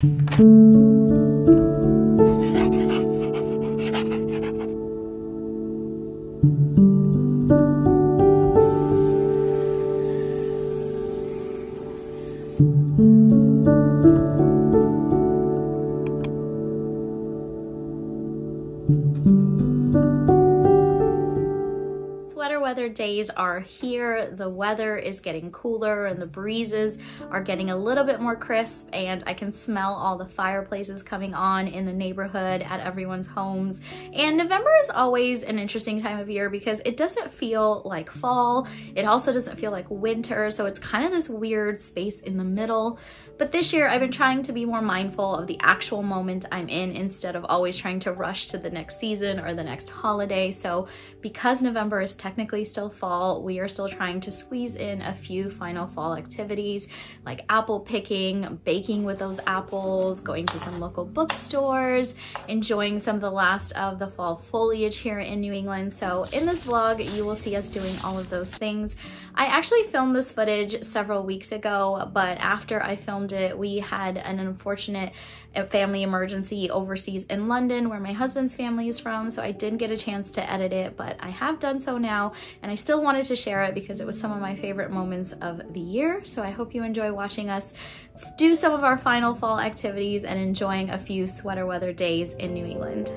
Sweater weather days are here. The weather is getting cooler and the breezes are getting a little bit more crisp, and I can smell all the fireplaces coming on in the neighborhood at everyone's homes. And November is always an interesting time of year because it doesn't feel like fall. It also doesn't feel like winter. So it's kind of this weird space in the middle. But this year I've been trying to be more mindful of the actual moment I'm in instead of always trying to rush to the next season or the next holiday. So because November is technically still fall, we are still trying to squeeze in a few final fall activities like apple picking, baking with those apples, going to some local bookstores, enjoying some of the last of the fall foliage here in New England. So in this vlog, you will see us doing all of those things. I actually filmed this footage several weeks ago, but after I filmed it, we had an unfortunate family emergency overseas in London, where my husband's family is from, so I didn't get a chance to edit it, but I have done so now, and I still wanted to share it because it was some of my favorite moments of the year. So I hope you enjoy watching us do some of our final fall activities and enjoying a few sweater weather days in New England.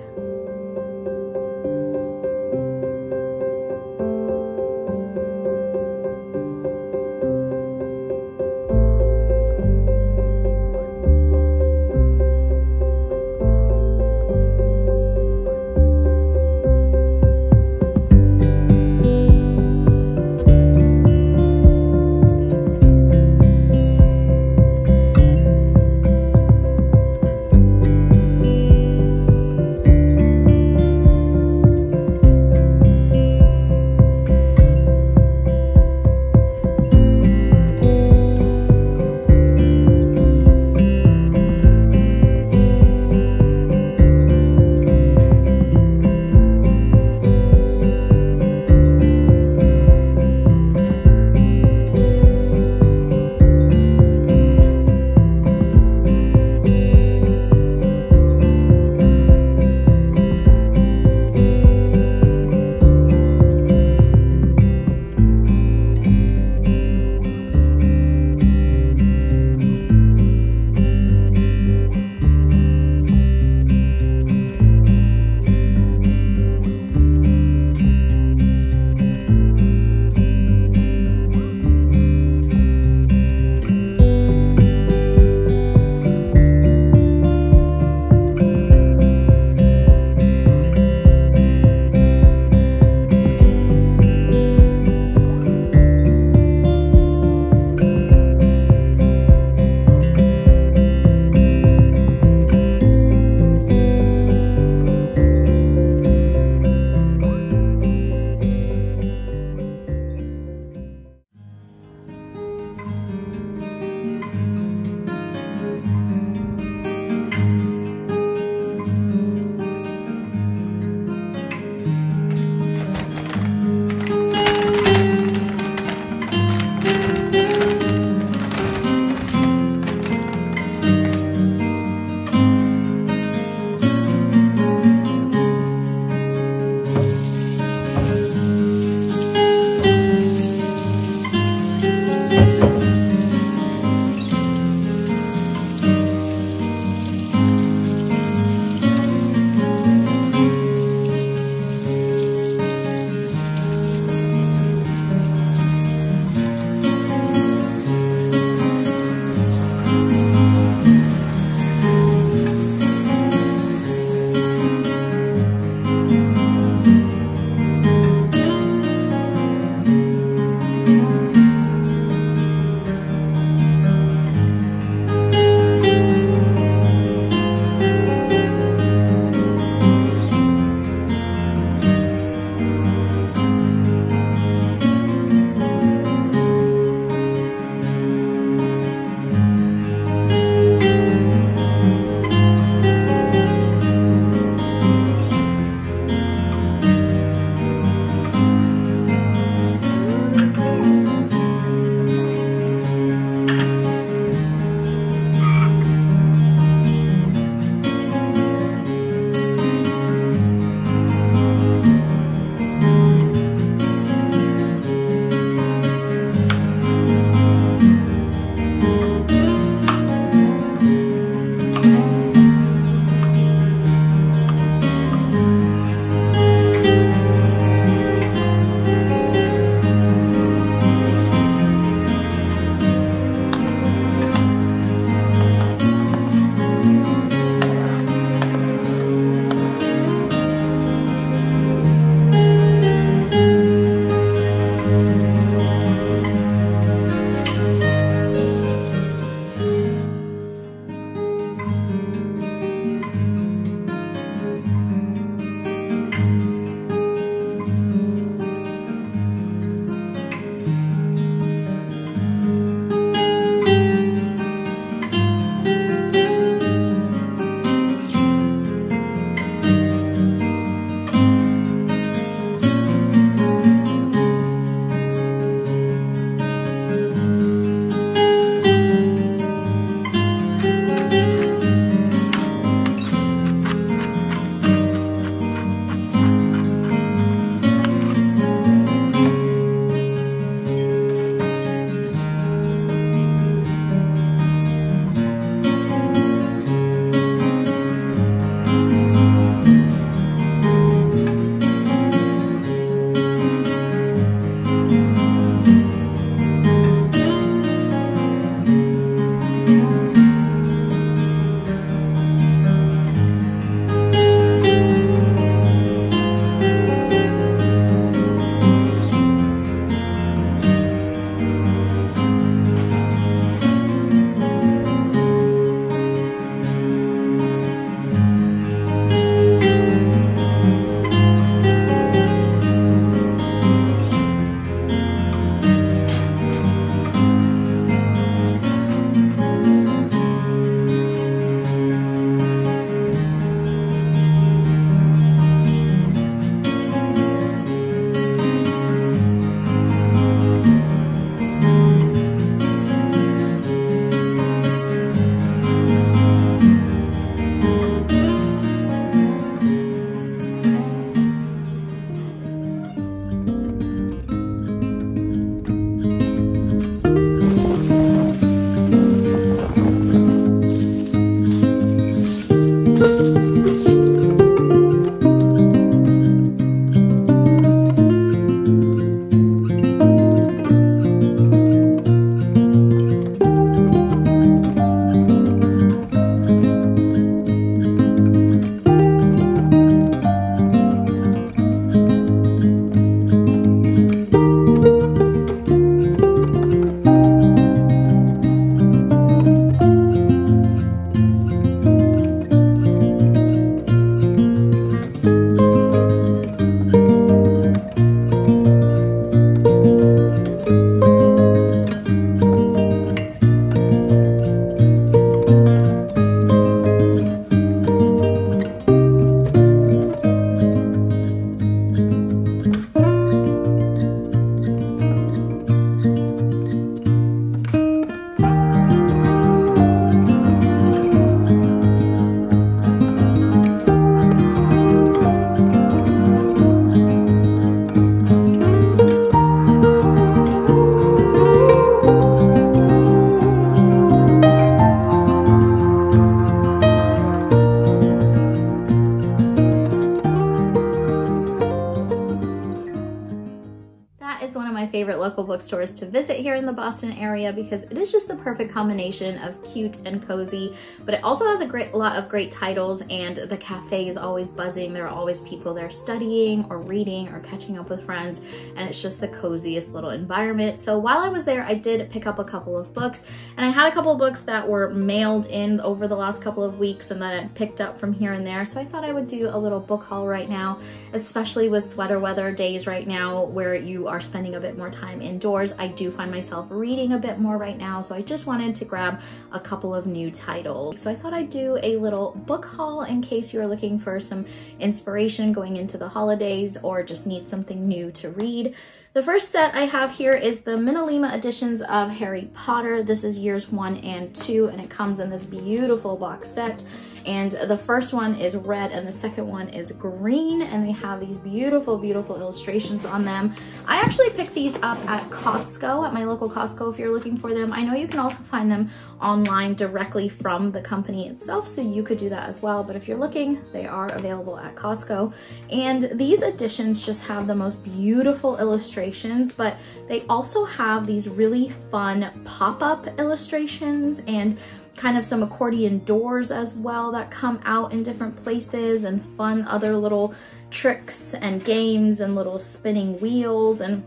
Is one of my favorite local bookstores to visit here in the Boston area because it is just the perfect combination of cute and cozy, but it also has a lot of great titles, and the cafe is always buzzing. There are always people there studying or reading or catching up with friends, and it's just the coziest little environment. So while I was there, I did pick up a couple of books, and I had a couple of books that were mailed in over the last couple of weeks and that I picked up from here and there. So I thought I would do a little book haul right now, especially with sweater weather days right now where you are spending a bit more time indoors. I do find myself reading a bit more right now, so I just wanted to grab a couple of new titles. So I thought I'd do a little book haul in case you're looking for some inspiration going into the holidays or just need something new to read. The first set I have here is the Minalima editions of Harry Potter. This is years 1 and 2, and it comes in this beautiful box set. And the first one is red and the second one is green, and they have these beautiful, beautiful illustrations on them. I actually picked these up at Costco, at my local Costco if you're looking for them. I know you can also find them online directly from the company itself, so you could do that as well. But if you're looking, they are available at Costco. And these editions just have the most beautiful illustrations, but they also have these really fun pop-up illustrations and kind of some accordion doors as well that come out in different places, and fun other little tricks and games and little spinning wheels and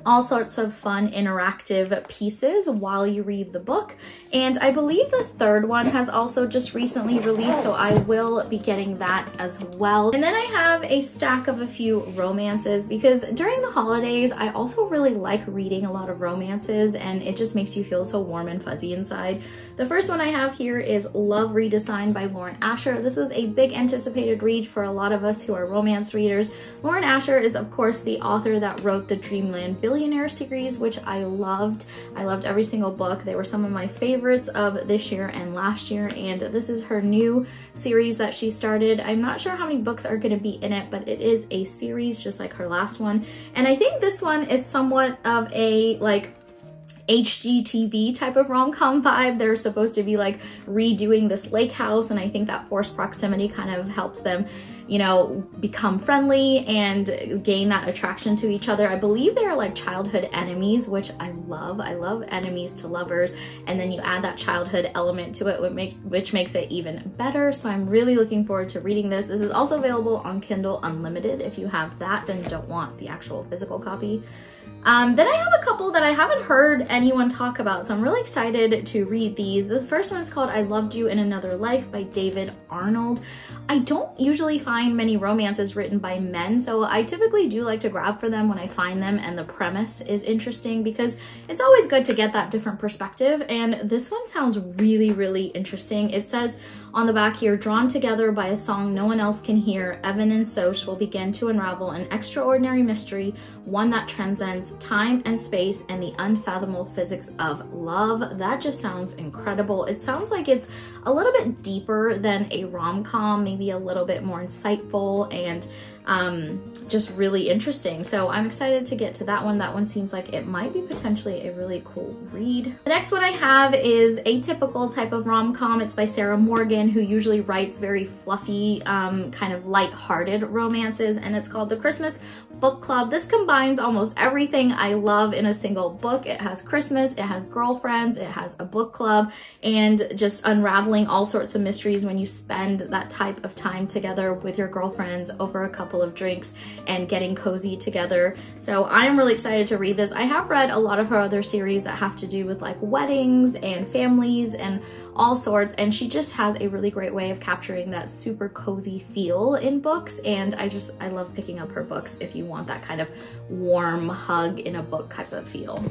all sorts of fun interactive pieces while you read the book. And I believe the third one has also just recently released, so I will be getting that as well. And then I have a stack of a few romances because during the holidays, I also really like reading a lot of romances, and it just makes you feel so warm and fuzzy inside. The first one I have here is Love Redesigned by Lauren Asher. This is a big anticipated read for a lot of us who are romance readers. Lauren Asher is of course the author that wrote the Dreamland Billionaire series, which I loved. I loved every single book. They were some of my favorites of this year and last year, and this is her new series that she started. I'm not sure how many books are going to be in it, but it is a series just like her last one. And I think this one is somewhat of a like HGTV type of rom-com vibe. They're supposed to be like redoing this lake house, and I think that forced proximity kind of helps them, you know, become friendly and gain that attraction to each other. I believe they're like childhood enemies, which I love. I love enemies to lovers, and then you add that childhood element to it, which makes it even better. So I'm really looking forward to reading this. This is also available on Kindle Unlimited if you have that and don't want the actual physical copy. Then I have a couple that I haven't heard anyone talk about, so I'm really excited to read these. The first one is called I Loved You in Another Life by David Arnold. I don't usually find many romances written by men, so I typically do like to grab for them when I find them and the premise is interesting, because it's always good to get that different perspective, and this one sounds really, really interesting. It says on the back here, drawn together by a song no one else can hear, Evan and Soch will begin to unravel an extraordinary mystery, one that transcends Christmas, Time and Space, and the Unfathomable Physics of Love. That just sounds incredible. It sounds like it's a little bit deeper than a rom-com, maybe a little bit more insightful and just really interesting. So I'm excited to get to that one. That one seems like it might be potentially a really cool read. The next one I have is a typical type of rom-com. It's by Sarah Morgan, who usually writes very fluffy, kind of light-hearted romances, and it's called The Christmas Book Club. This combines almost everything I love in a single book. It has Christmas, it has girlfriends, it has a book club, and just unraveling all sorts of mysteries when you spend that type of time together with your girlfriends over a couple of drinks and getting cozy together. So I'm really excited to read this. I have read a lot of her other series that have to do with like weddings and families and all sorts, and she just has a really great way of capturing that super cozy feel in books, and I love picking up her books if you want that kind of warm hug in a book type of feel.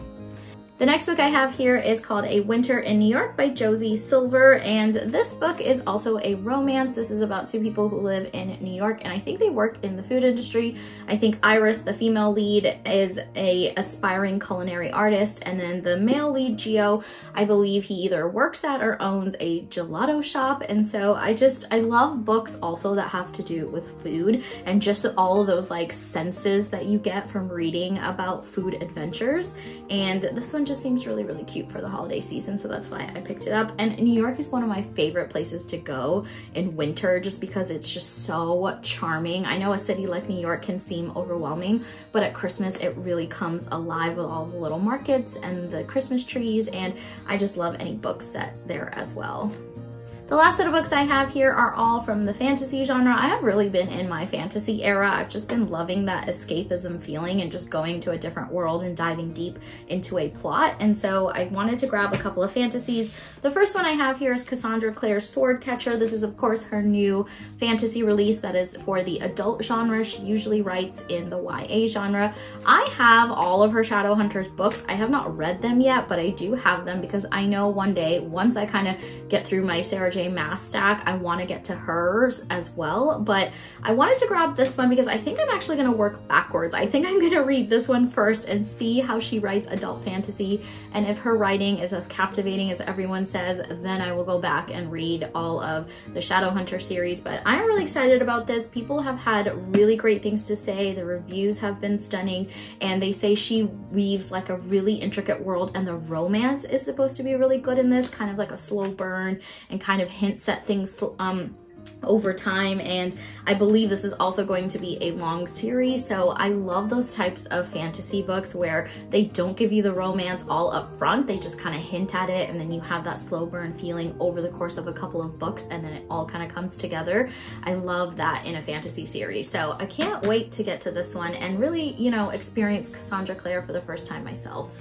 The next book I have here is called A Winter in New York by Josie Silver, and this book is also a romance. This is about two people who live in New York, and I think they work in the food industry. I think Iris, the female lead, is a aspiring culinary artist, and then the male lead, Gio, I believe he either works at or owns a gelato shop. And so I love books also that have to do with food and just all of those like senses that you get from reading about food adventures. And this one just seems really, really cute for the holiday season, so that's why I picked it up. And New York is one of my favorite places to go in winter just because it's just so charming. I know a city like New York can seem overwhelming, but at Christmas it really comes alive with all the little markets and the Christmas trees, and I just love any books set there as well. The last set of books I have here are all from the fantasy genre. I have really been in my fantasy era. I've just been loving that escapism feeling and just going to a different world and diving deep into a plot. And so I wanted to grab a couple of fantasies. The first one I have here is Cassandra Clare's Swordcatcher. This is of course her new fantasy release that is for the adult genre. She usually writes in the YA genre. I have all of her Shadowhunters books. I have not read them yet, but I do have them because I know one day, once I kind of get through my Sarah J. Maas stack, I want to get to hers as well. But I wanted to grab this one because I think I'm actually going to work backwards. I think I'm going to read this one first and see how she writes adult fantasy, and if her writing is as captivating as everyone says, then I will go back and read all of the Shadowhunter series. But I'm really excited about this. People have had really great things to say. The reviews have been stunning, and they say she weaves like a really intricate world, and the romance is supposed to be really good in this, kind of like a slow burn and kind of hints at things over time. And I believe this is also going to be a long series, so I love those types of fantasy books where they don't give you the romance all up front. They just kind of hint at it, and then you have that slow burn feeling over the course of a couple of books, and then it all kind of comes together. I love that in a fantasy series, so I can't wait to get to this one and really, you know, experience Cassandra Clare for the first time myself.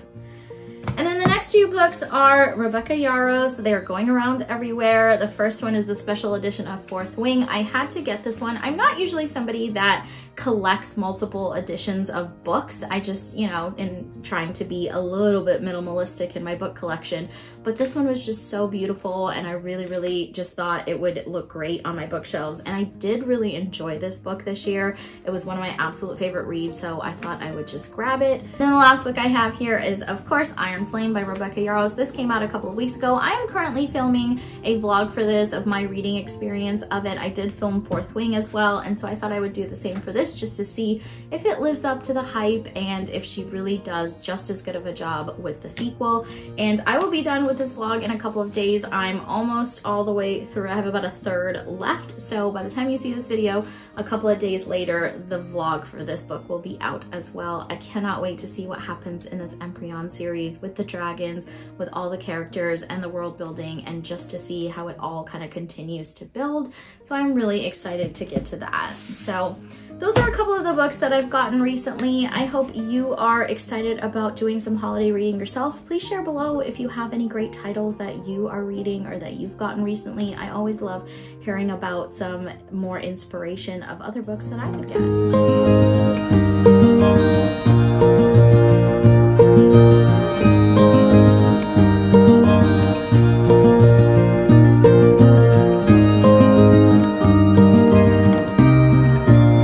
And then the next two books are Rebecca Yarros. They're going around everywhere. The first one is the special edition of Fourth Wing. I had to get this one. I'm not usually somebody that collects multiple editions of books. I just, you know, in trying to be a little bit minimalistic in my book collection, but this one was just so beautiful, and I really, really just thought it would look great on my bookshelves. And I did really enjoy this book this year. It was one of my absolute favorite reads, so I thought I would just grab it. Then the last book I have here is, of course, Iron Flame by Rebecca Yarros. This came out a couple of weeks ago. I am currently filming a vlog for this of my reading experience of it. I did film Fourth Wing as well, and so I thought I would do the same for this just to see if it lives up to the hype and if she really does just as good of a job with the sequel. And I will be done with this vlog in a couple of days. I'm almost all the way through. I have about a third left, so by the time you see this video, a couple of days later, the vlog for this book will be out as well. I cannot wait to see what happens in this Empryon series with the dragons, with all the characters and the world building, and just to see how it all kind of continues to build. So I'm really excited to get to that. So those are a couple of the books that I've gotten recently. I hope you are excited about doing some holiday reading yourself. Please share below if you have any great titles that you are reading or that you've gotten recently. I always love hearing about some more inspiration of other books that I could get.